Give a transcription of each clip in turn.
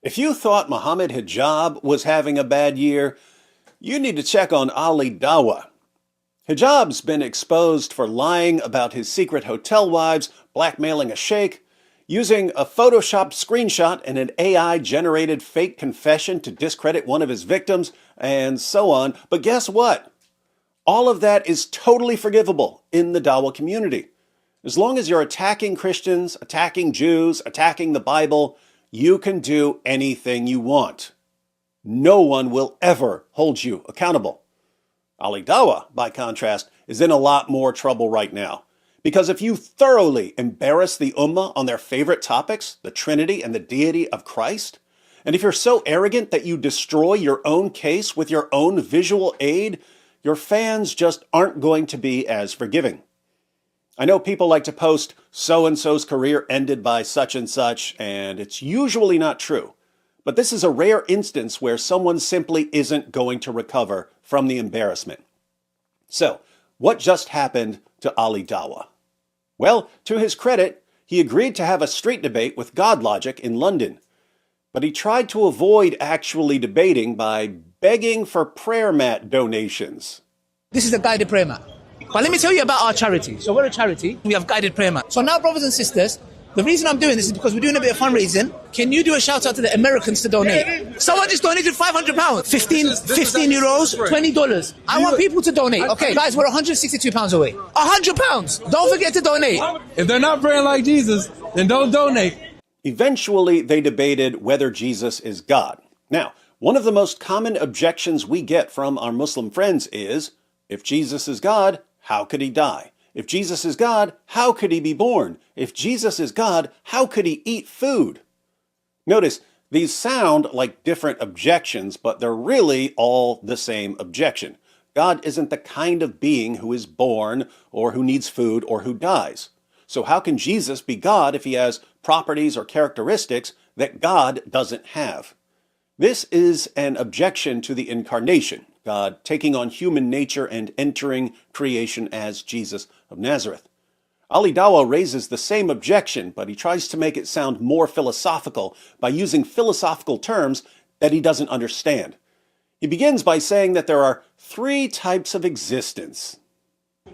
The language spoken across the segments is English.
If you thought Mohammed Hijab was having a bad year, you need to check on Ali Dawah. Hijab's been exposed for lying about his secret hotel wives, blackmailing a sheikh, using a photoshopped screenshot and an AI-generated fake confession to discredit one of his victims, and so on. But guess what? All of that is totally forgivable in the Dawah community. As long as you're attacking Christians, attacking Jews, attacking the Bible, you can do anything you want. No one will ever hold you accountable. Ali Dawah, by contrast, is in a lot more trouble right now. Because if you thoroughly embarrass the Ummah on their favorite topics, the Trinity and the deity of Christ, and if you're so arrogant that you destroy your own case with your own visual aid, your fans just aren't going to be as forgiving. I know people like to post so-and-so's career ended by such and such, and it's usually not true. But this is a rare instance where someone simply isn't going to recover from the embarrassment. So, what just happened to Ali Dawah? Well, to his credit, he agreed to have a street debate with GodLogic in London. But he tried to avoid actually debating by begging for prayer mat donations. This is a guided prayer mat. But let me tell you about our charity. So we're a charity. We have guided prayer mat. So now, brothers and sisters, the reason I'm doing this is because we're doing a bit of fundraising. Can you do a shout out to the Americans to donate? Someone just donated £500, 15 euros, $20. I want people to donate. Okay, guys, we're £162 away. £100. Don't forget to donate. If they're not praying like Jesus, then don't donate. Eventually, they debated whether Jesus is God. Now, one of the most common objections we get from our Muslim friends is, if Jesus is God, how could he die? If Jesus is God, how could he be born? If Jesus is God, how could he eat food? Notice, these sound like different objections, but they're really all the same objection. God isn't the kind of being who is born, or who needs food, or who dies. So how can Jesus be God if he has properties or characteristics that God doesn't have? This is an objection to the incarnation, God taking on human nature and entering creation as Jesus of Nazareth. Ali Dawah raises the same objection, but he tries to make it sound more philosophical by using philosophical terms that he doesn't understand. He begins by saying that there are three types of existence.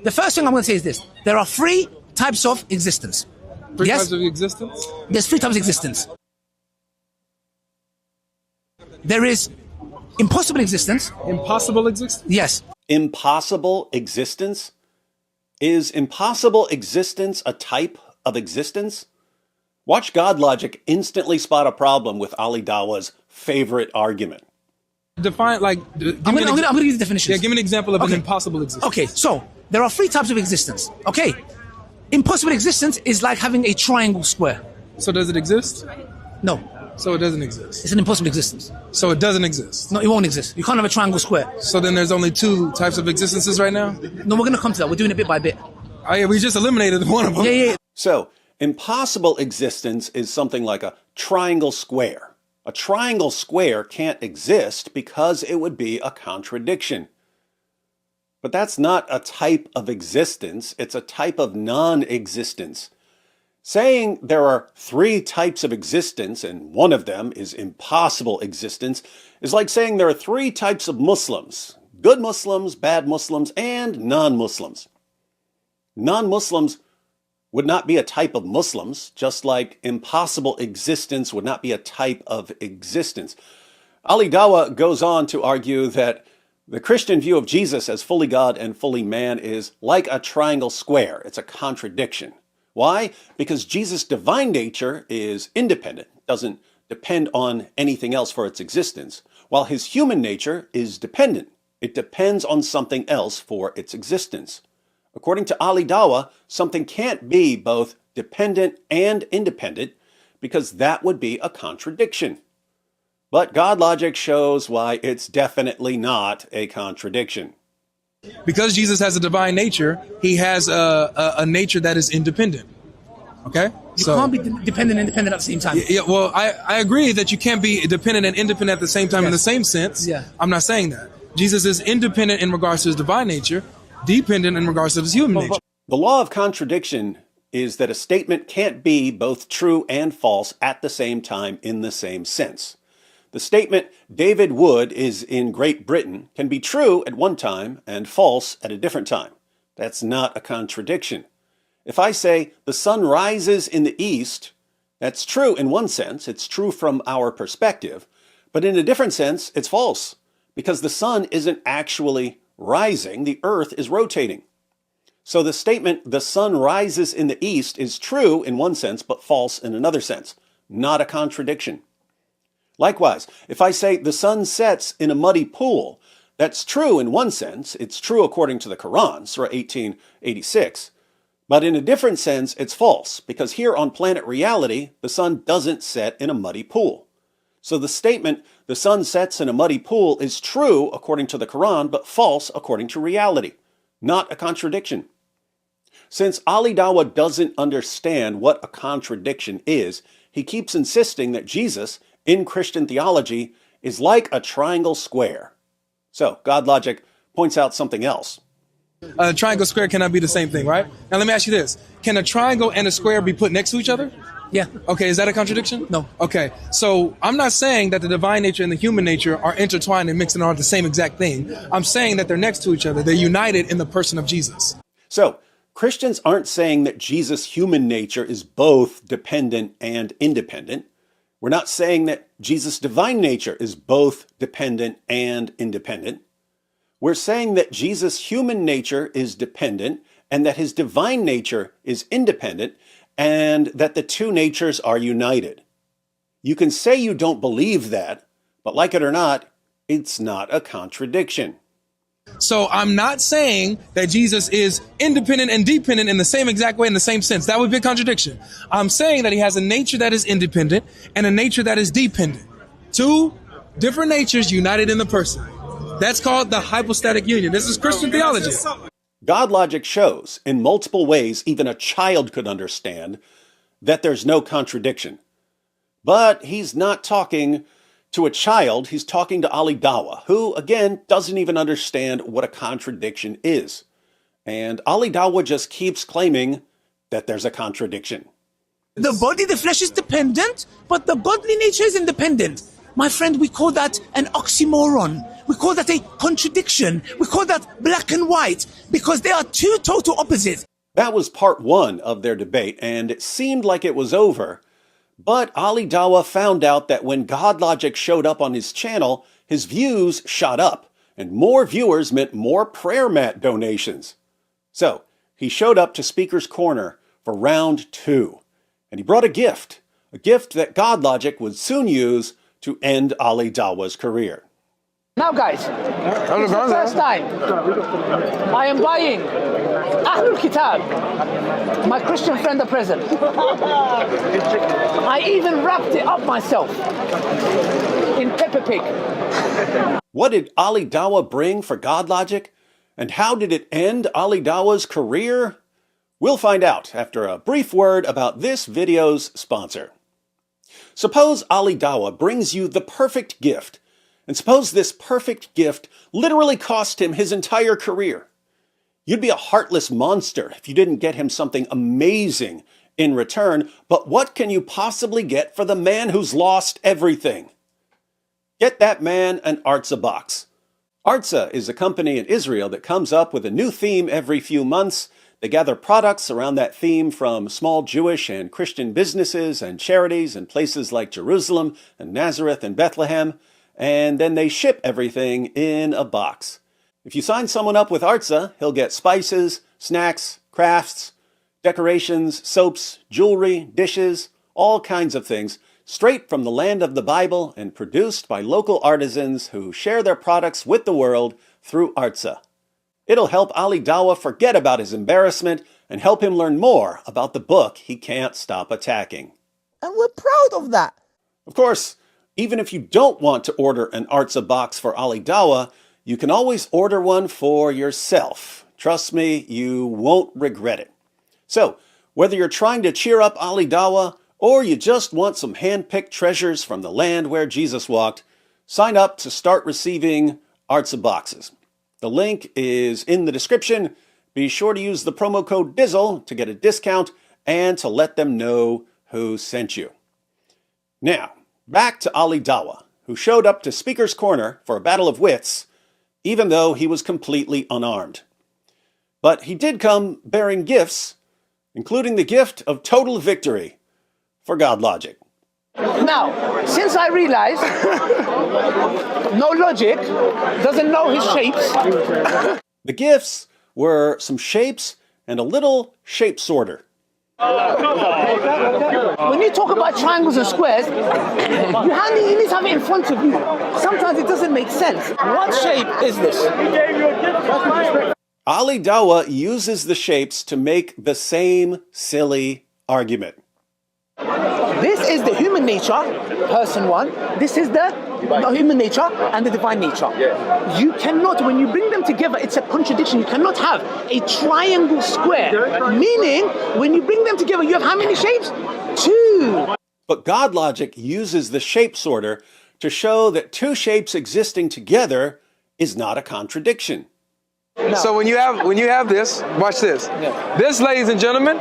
The first thing I'm going to say is this. There are three types of existence. Three types of existence? There's three types of existence. There is impossible existence. Impossible existence? Yes. Impossible existence? Is impossible existence a type of existence? Watch GodLogic instantly spot a problem with Ali Dawah's favorite argument. Define, like... I'm going to give you the definitions. Yeah, give me an example of an impossible existence. Okay, so there are three types of existence. Okay. Impossible existence is like having a triangle square. So does it exist? No. So it doesn't exist. It's an impossible existence. So it doesn't exist. No, it won't exist. You can't have a triangle square. So then there's only two types of existences right now? No, we're going to come to that. We're doing it bit by bit. Oh yeah, we just eliminated one of them. Yeah. So, impossible existence is something like a triangle square. A triangle square can't exist because it would be a contradiction. But that's not a type of existence. It's a type of non-existence. Saying there are three types of existence and one of them is impossible existence is like saying there are three types of Muslims: good Muslims, bad Muslims, and non-Muslims. Non-Muslims would not be a type of Muslims, just like impossible existence would not be a type of existence. Ali Dawah goes on to argue that the Christian view of Jesus as fully God and fully man is like a triangle square. It's a contradiction. Why? Because Jesus' divine nature is independent, doesn't depend on anything else for its existence, while his human nature is dependent. It depends on something else for its existence. According to Ali Dawah, something can't be both dependent and independent because that would be a contradiction. But GodLogic shows why it's definitely not a contradiction. Because Jesus has a divine nature, he has a nature that is independent. Okay? You can't be dependent and independent at the same time. Yeah, well, I agree that you can't be dependent and independent at the same time in the same sense. Yeah. I'm not saying that. Jesus is independent in regards to his divine nature, dependent in regards to his human nature. The law of contradiction is that a statement can't be both true and false at the same time in the same sense. The statement, David Wood is in Great Britain, can be true at one time and false at a different time. That's not a contradiction. If I say, the sun rises in the east, that's true in one sense, it's true from our perspective, but in a different sense, it's false, because the sun isn't actually rising, the earth is rotating. So the statement, the sun rises in the east, is true in one sense, but false in another sense. Not a contradiction. Likewise, if I say the sun sets in a muddy pool, that's true in one sense, it's true according to the Quran, Surah 1886, but in a different sense, it's false, because here on planet reality, the sun doesn't set in a muddy pool. So the statement, the sun sets in a muddy pool, is true according to the Quran, but false according to reality. Not a contradiction. Since Ali Dawah doesn't understand what a contradiction is, he keeps insisting that Jesus, in Christian theology, is like a triangle square. So, GodLogic points out something else. A triangle square cannot be the same thing, right? Now let me ask you this. Can a triangle and a square be put next to each other? Yeah. Okay, is that a contradiction? No. Okay, so I'm not saying that the divine nature and the human nature are intertwined and mixed and are the same exact thing. I'm saying that they're next to each other. They're united in the person of Jesus. So, Christians aren't saying that Jesus' human nature is both dependent and independent. We're not saying that Jesus' divine nature is both dependent and independent. We're saying that Jesus' human nature is dependent and that his divine nature is independent and that the two natures are united. You can say you don't believe that, but like it or not, it's not a contradiction. So I'm not saying that Jesus is independent and dependent in the same exact way in the same sense. That would be a contradiction. I'm saying that he has a nature that is independent and a nature that is dependent. Two different natures united in the person. That's called the hypostatic union. This is Christian theology. GodLogic shows, in multiple ways even a child could understand, that there's no contradiction. But he's not talking to a child, he's talking to Ali Dawah, who, again, doesn't even understand what a contradiction is. And Ali Dawah just keeps claiming that there's a contradiction. The body, the flesh is dependent, but the godly nature is independent. My friend, we call that an oxymoron. We call that a contradiction. We call that black and white, because they are two total opposites. That was part one of their debate, and it seemed like it was over. But Ali Dawah found out that when GodLogic showed up on his channel, his views shot up, and more viewers meant more prayer mat donations. So, he showed up to Speaker's Corner for round 2, and he brought a gift that GodLogic would soon use to end Ali Dawah's career. Now guys, it's the first time I am buying Ahlul Kitab, my Christian friend a present. I even wrapped it up myself in Peppa Pig. What did Ali Dawah bring for GodLogic? And how did it end Ali Dawah's career? We'll find out after a brief word about this video's sponsor. Suppose Ali Dawah brings you the perfect gift, and suppose this perfect gift literally cost him his entire career. You'd be a heartless monster if you didn't get him something amazing in return, but what can you possibly get for the man who's lost everything? Get that man an Artza box. Artza is a company in Israel that comes up with a new theme every few months. They gather products around that theme from small Jewish and Christian businesses and charities in places like Jerusalem and Nazareth and Bethlehem, and then they ship everything in a box. If you sign someone up with Artza, he'll get spices, snacks, crafts, decorations, soaps, jewelry, dishes, all kinds of things, straight from the land of the Bible and produced by local artisans who share their products with the world through Artza. It'll help Ali Dawah forget about his embarrassment and help him learn more about the book he can't stop attacking. And we're proud of that. Of course, even if you don't want to order an Artza box for Ali Dawah, you can always order one for yourself. Trust me, you won't regret it. So, whether you're trying to cheer up Ali Dawah or you just want some hand-picked treasures from the land where Jesus walked, sign up to start receiving Artza boxes. The link is in the description. Be sure to use the promo code DIZZLE to get a discount and to let them know who sent you. Now, back to Ali Dawah, who showed up to Speaker's Corner for a battle of wits, even though he was completely unarmed. But he did come bearing gifts, including the gift of total victory for GodLogic. Now, since I realized no logic doesn't know his shapes. The gifts were some shapes and a little shape sorter. When you talk about triangles and squares, you need to have it in front of you. Sometimes it doesn't make sense. What shape is this? Ali Dawah uses the shapes to make the same silly argument. This is the human nature, person one. This is the human nature and the divine nature. You cannot, when you bring them together, it's a contradiction. You cannot have a triangle square. Meaning, when you bring them together, you have how many shapes? 2. But GodLogic uses the shape sorter to show that two shapes existing together is not a contradiction. No. So when you have this, watch this. Yeah. This, ladies and gentlemen,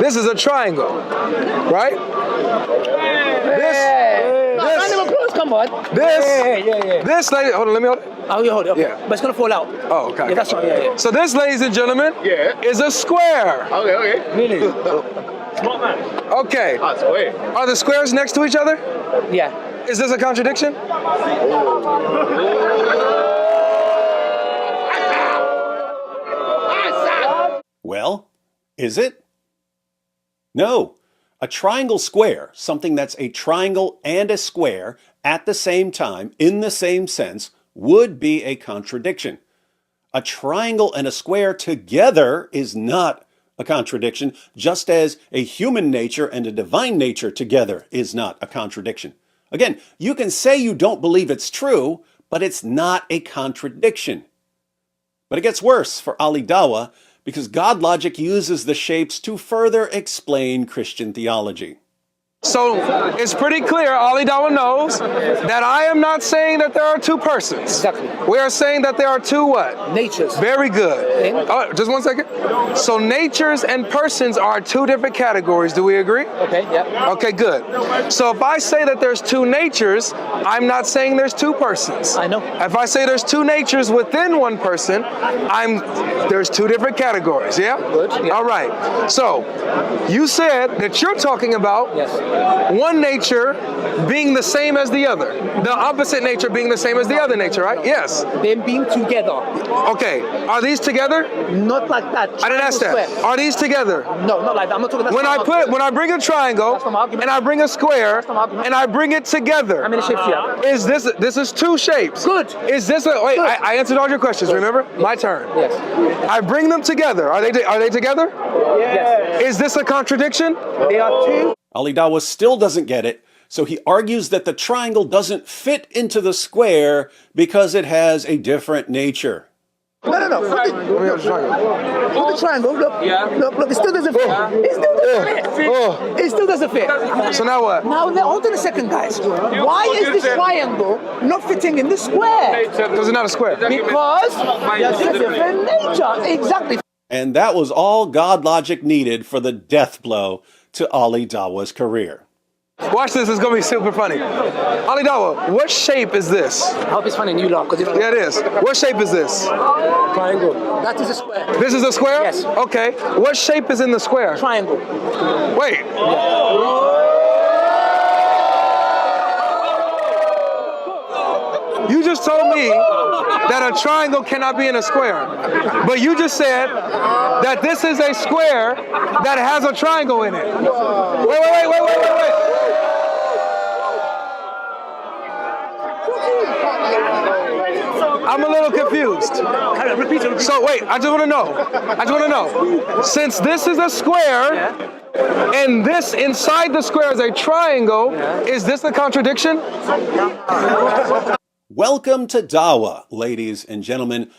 this is a triangle, right? Round of applause, come on. This, lady, hold on, let me hold it. Oh, you hold it. Okay. Yeah. But it's gonna fall out. Oh, okay. Yeah, that's right. Yeah. So this, ladies and gentlemen, is a square. Okay. Really? Smart man. Okay. That's way. Are the squares next to each other? Yeah. Is this a contradiction? Well, is it? No. A triangle square, something that's a triangle and a square at the same time, in the same sense, would be a contradiction. A triangle and a square together is not a contradiction, just as a human nature and a divine nature together is not a contradiction. Again, you can say you don't believe it's true, but it's not a contradiction. But it gets worse for Ali Dawah because GodLogic uses the shapes to further explain Christian theology. So it's pretty clear, Ali Dawah knows that I am not saying that there are two persons. Exactly. We are saying that there are two what? Natures. Very good. Okay. Oh, just 1 second. So natures and persons are two different categories. Do we agree? Okay, yeah. Okay, good. So if I say that there's two natures, I'm not saying there's two persons. I know. If I say there's two natures within one person, there's two different categories, yeah? Good, yeah. All right. So you said that you're talking about Yes. one nature being the same as the other. The opposite nature being the same as the other nature, right? Yes. Them being together. Okay. Are these together? Not like that. I didn't ask that. Triangle square. Are these together? No, not like that. I'm not talking about When I bring a triangle That's not my argument. and I bring a square That's not my argument. and I bring it together, How many shapes do you have? is this is two shapes? Good. Is this a wait? Good. I answered all your questions. Remember? My turn. Yes. I bring them together. Are they together? Yes. Is this a contradiction? They are two. Ali Dawah still doesn't get it, so he argues that the triangle doesn't fit into the square because it has a different nature. No. Look at the triangle. Look. Yeah. Look. It still doesn't fit. It still doesn't fit. It still doesn't fit. So now what? Now, hold on a second, guys. Why is this triangle not fitting in the square? Because it's not a square. Because there's a different nature. Exactly. And that was all GodLogic needed for the death blow to Ali Dawah's career. Watch this. It's gonna be super funny. Ali Dawah, what shape is this? I hope it's funny and you laugh because Yeah, it is. What shape is this? triangle. That is a square. This is a square? Yes. Okay. What shape is in the square? Triangle. Wait. You just told me that a triangle cannot be in a square. But you just said that this is a square that has a triangle in it. Wait. I'm a little confused. Repeat. So wait, I just want to know. Since this is a square, and this inside the square is a triangle, is this a contradiction? Welcome to Dawah, ladies and gentlemen.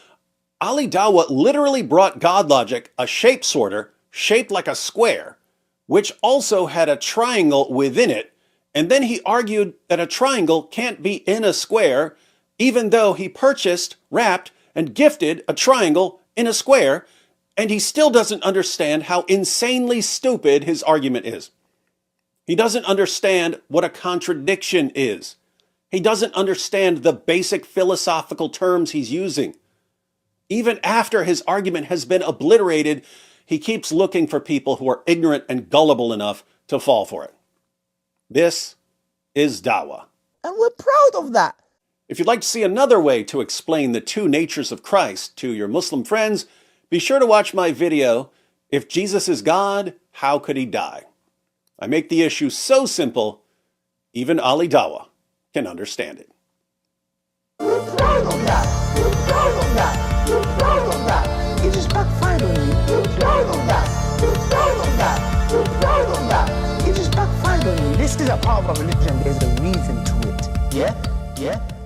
Ali Dawah literally brought GodLogic a shape sorter shaped like a square, which also had a triangle within it, and then he argued that a triangle can't be in a square, even though he purchased, wrapped, and gifted a triangle in a square, And he still doesn't understand how insanely stupid his argument is. He doesn't understand what a contradiction is. He doesn't understand the basic philosophical terms he's using. Even after his argument has been obliterated, he keeps looking for people who are ignorant and gullible enough to fall for it. This is Dawah. And we're proud of that. If you'd like to see another way to explain the two natures of Christ to your Muslim friends, be sure to watch my video, If Jesus is God, How Could He Die? I make the issue so simple, even Ali Dawah can understand it. We're proud of that. We're proud of that. We're proud of that. It just backfired on me. We're proud of that. We're proud of that. We're proud of that. It just backfired on me. This is a part of a religion. There's a reason to it. Yeah?